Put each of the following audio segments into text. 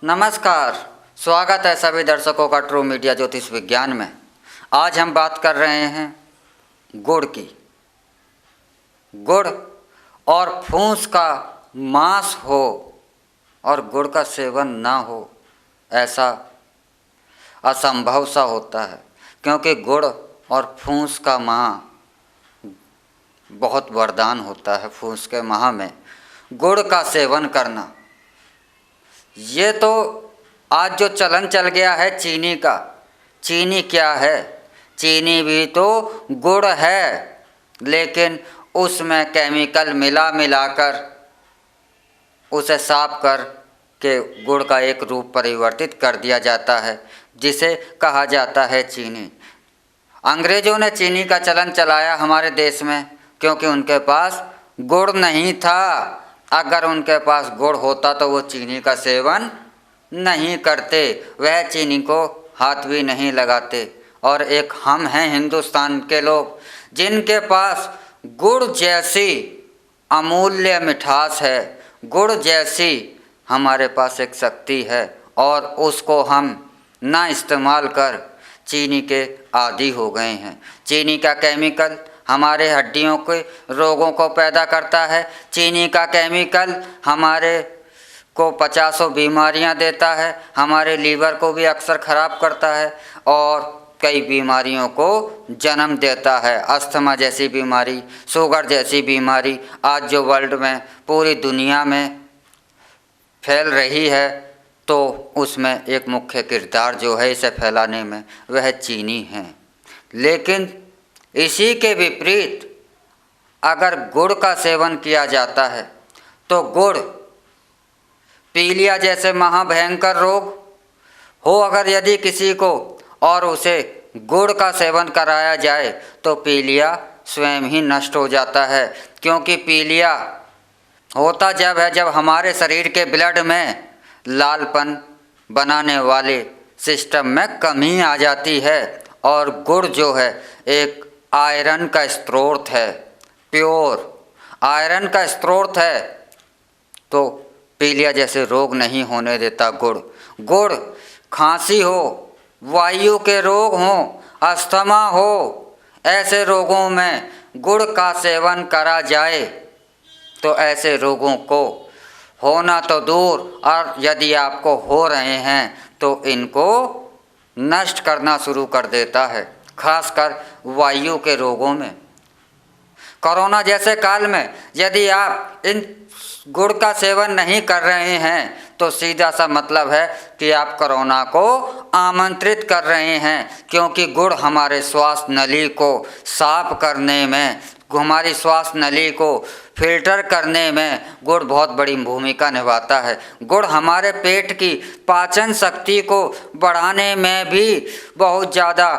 नमस्कार, स्वागत है सभी दर्शकों का ट्रू मीडिया ज्योतिष विज्ञान में। आज हम बात कर रहे हैं गुड़ की। गुड़ और फूस का मांस हो और गुड़ का सेवन ना हो, ऐसा असंभव सा होता है, क्योंकि गुड़ और फूस का माह बहुत वरदान होता है। फूस के माह में गुड़ का सेवन करना, ये तो आज जो चलन चल गया है चीनी का। चीनी क्या है? चीनी भी तो गुड़ है, लेकिन उसमें केमिकल मिलाकर उसे साफ कर के गुड़ का एक रूप परिवर्तित कर दिया जाता है, जिसे कहा जाता है चीनी। अंग्रेज़ों ने चीनी का चलन चलाया हमारे देश में, क्योंकि उनके पास गुड़ नहीं था। अगर उनके पास गुड़ होता तो वो चीनी का सेवन नहीं करते, वह चीनी को हाथ भी नहीं लगाते। और एक हम हैं हिंदुस्तान के लोग, जिनके पास गुड़ जैसी अमूल्य मिठास है, गुड़ जैसी हमारे पास एक शक्ति है, और उसको हम ना इस्तेमाल कर चीनी के आदी हो गए हैं। चीनी का केमिकल हमारे हड्डियों के रोगों को पैदा करता है। चीनी का केमिकल हमारे को 50 बीमारियां देता है, हमारे लीवर को भी अक्सर ख़राब करता है और कई बीमारियों को जन्म देता है। अस्थमा जैसी बीमारी, शुगर जैसी बीमारी आज जो वर्ल्ड में पूरी दुनिया में फैल रही है, तो उसमें एक मुख्य किरदार जो है इसे फैलाने में, वह चीनी है। लेकिन इसी के विपरीत अगर गुड़ का सेवन किया जाता है तो गुड़ पीलिया जैसे महाभयंकर रोग हो अगर यदि किसी को, और उसे गुड़ का सेवन कराया जाए, तो पीलिया स्वयं ही नष्ट हो जाता है। क्योंकि पीलिया होता जब है जब हमारे शरीर के ब्लड में लालपन बनाने वाले सिस्टम में कमी आ जाती है। और गुड़ जो है एक आयरन का स्रोत है, प्योर आयरन का स्रोत है, तो पीलिया जैसे रोग नहीं होने देता गुड़। खांसी हो, वायु के रोग हों, अस्थमा हो, ऐसे रोगों में गुड़ का सेवन करा जाए तो ऐसे रोगों को होना तो दूर, और यदि आपको हो रहे हैं तो इनको नष्ट करना शुरू कर देता है, खासकर वायु के रोगों में। कोरोना जैसे काल में यदि आप इन गुड़ का सेवन नहीं कर रहे हैं तो सीधा सा मतलब है कि आप कोरोना को आमंत्रित कर रहे हैं। क्योंकि गुड़ हमारे श्वास नली को साफ करने में, हमारी श्वास नली को फिल्टर करने में गुड़ बहुत बड़ी भूमिका निभाता है। गुड़ हमारे पेट की पाचन शक्ति को बढ़ाने में भी बहुत ज़्यादा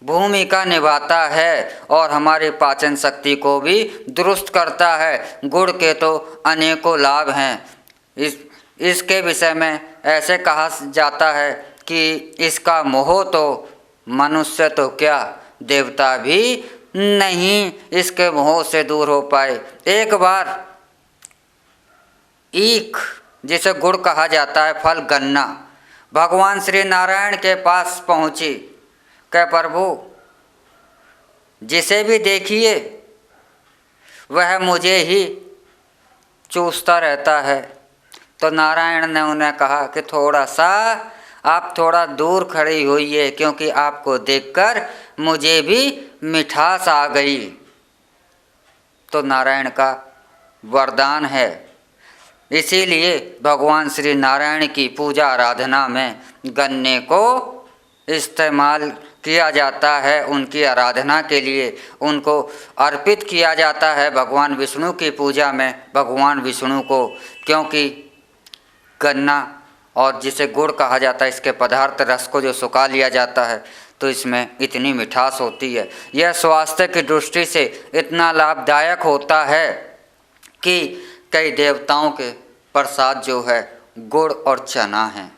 भूमिका निभाता है और हमारी पाचन शक्ति को भी दुरुस्त करता है। गुड़ के तो अनेकों लाभ हैं। इसके विषय में ऐसे कहा जाता है कि इसका मोह तो मनुष्य तो क्या, देवता भी नहीं इसके मोह से दूर हो पाए। एक बार ईख, जिसे गुड़ कहा जाता है, फल गन्ना, भगवान श्री नारायण के पास पहुँची। कह प्रभु, जिसे भी देखिए वह मुझे ही चूसता रहता है। तो नारायण ने उन्हें कहा कि थोड़ा सा आप थोड़ा दूर खड़ी होइए, क्योंकि आपको देखकर मुझे भी मिठास आ गई। तो नारायण का वरदान है, इसीलिए भगवान श्री नारायण की पूजा आराधना में गन्ने को इस्तेमाल किया जाता है। उनकी आराधना के लिए उनको अर्पित किया जाता है भगवान विष्णु की पूजा में, भगवान विष्णु को। क्योंकि गन्ना और जिसे गुड़ कहा जाता है, इसके पदार्थ रस को जो सुखा लिया जाता है, तो इसमें इतनी मिठास होती है। यह स्वास्थ्य की दृष्टि से इतना लाभदायक होता है कि कई देवताओं के प्रसाद जो है गुड़ और चना है।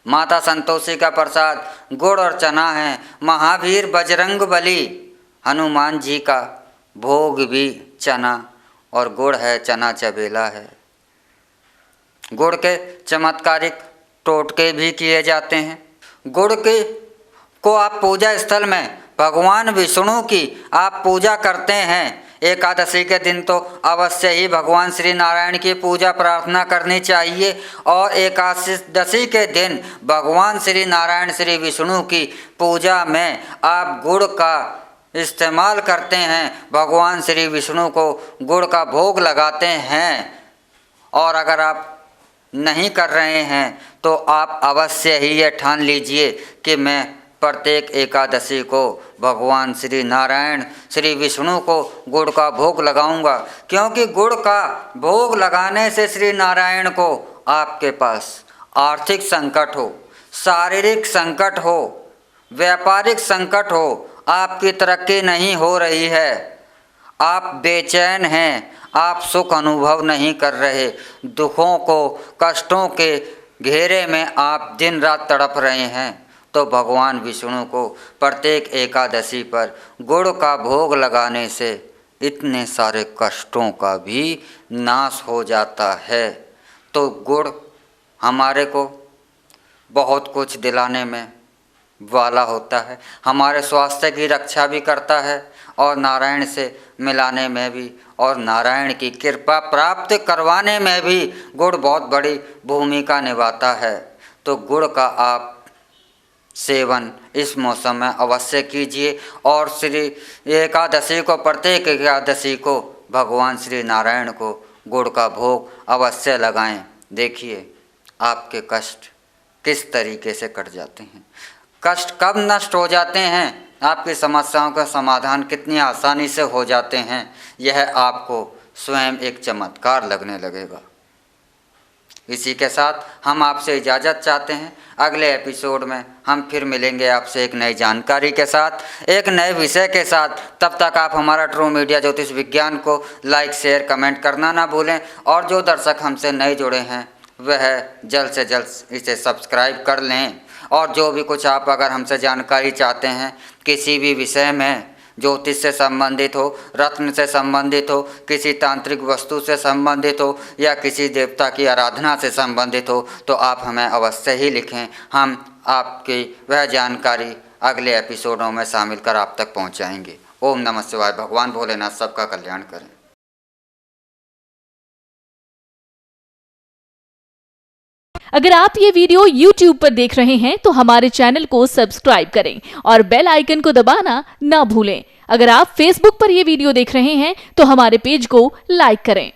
माता संतोषी का प्रसाद गुड़ और चना है। महावीर बजरंग बली हनुमान जी का भोग भी चना और गुड़ है, चना चबेला है। गुड़ के चमत्कारिक टोटके भी किए जाते हैं। गुड़ के को आप पूजा स्थल में भगवान विष्णु की आप पूजा करते हैं। एकादशी के दिन तो अवश्य ही भगवान श्री नारायण की पूजा प्रार्थना करनी चाहिए और एकादशी के दिन भगवान श्री नारायण श्री विष्णु की पूजा में आप गुड़ का इस्तेमाल करते हैं, भगवान श्री विष्णु को गुड़ का भोग लगाते हैं। और अगर आप नहीं कर रहे हैं तो आप अवश्य ही ये ठान लीजिए कि मैं प्रत्येक एकादशी को भगवान श्री नारायण श्री विष्णु को गुड़ का भोग लगाऊंगा, क्योंकि गुड़ का भोग लगाने से श्री नारायण को आपके पास आर्थिक संकट हो, शारीरिक संकट हो, व्यापारिक संकट हो, आपकी तरक्की नहीं हो रही है, आप बेचैन हैं, आप सुख अनुभव नहीं कर रहे, दुखों को कष्टों के घेरे में आप दिन रात तड़प रहे हैं, तो भगवान विष्णु को प्रत्येक एकादशी पर गुड़ का भोग लगाने से इतने सारे कष्टों का भी नाश हो जाता है। तो गुड़ हमारे को बहुत कुछ दिलाने में वाला होता है, हमारे स्वास्थ्य की रक्षा भी करता है और नारायण से मिलाने में भी और नारायण की कृपा प्राप्त करवाने में भी गुड़ बहुत बड़ी भूमिका निभाता है। तो गुड़ का आप सेवन इस मौसम में अवश्य कीजिए और श्री एकादशी को प्रत्येक एकादशी को भगवान श्री नारायण को गुड़ का भोग अवश्य लगाएं। देखिए आपके कष्ट किस तरीके से कट जाते हैं, कष्ट कब नष्ट हो जाते हैं, आपकी समस्याओं का समाधान कितनी आसानी से हो जाते हैं, यह आपको स्वयं एक चमत्कार लगने लगेगा। इसी के साथ हम आपसे इजाज़त चाहते हैं। अगले एपिसोड में हम फिर मिलेंगे आपसे एक नई जानकारी के साथ, एक नए विषय के साथ। तब तक आप हमारा ट्रू मीडिया ज्योतिष विज्ञान को लाइक शेयर कमेंट करना ना भूलें और जो दर्शक हमसे नए जुड़े हैं वह जल्द से जल्द इसे सब्सक्राइब कर लें। और जो भी कुछ आप अगर हमसे जानकारी चाहते हैं किसी भी विषय में, ज्योतिष से संबंधित हो, रत्न से संबंधित हो, किसी तांत्रिक वस्तु से संबंधित हो या किसी देवता की आराधना से संबंधित हो, तो आप हमें अवश्य ही लिखें। हम आपकी वह जानकारी अगले एपिसोडों में शामिल कर आप तक पहुंचाएंगे। ओम नमः शिवाय। भगवान भोलेनाथ सबका कल्याण करें। अगर आप ये वीडियो YouTube पर देख रहे हैं तो हमारे चैनल को सब्सक्राइब करें और बेल आइकन को दबाना ना भूलें। अगर आप Facebook पर ये वीडियो देख रहे हैं तो हमारे पेज को लाइक करें।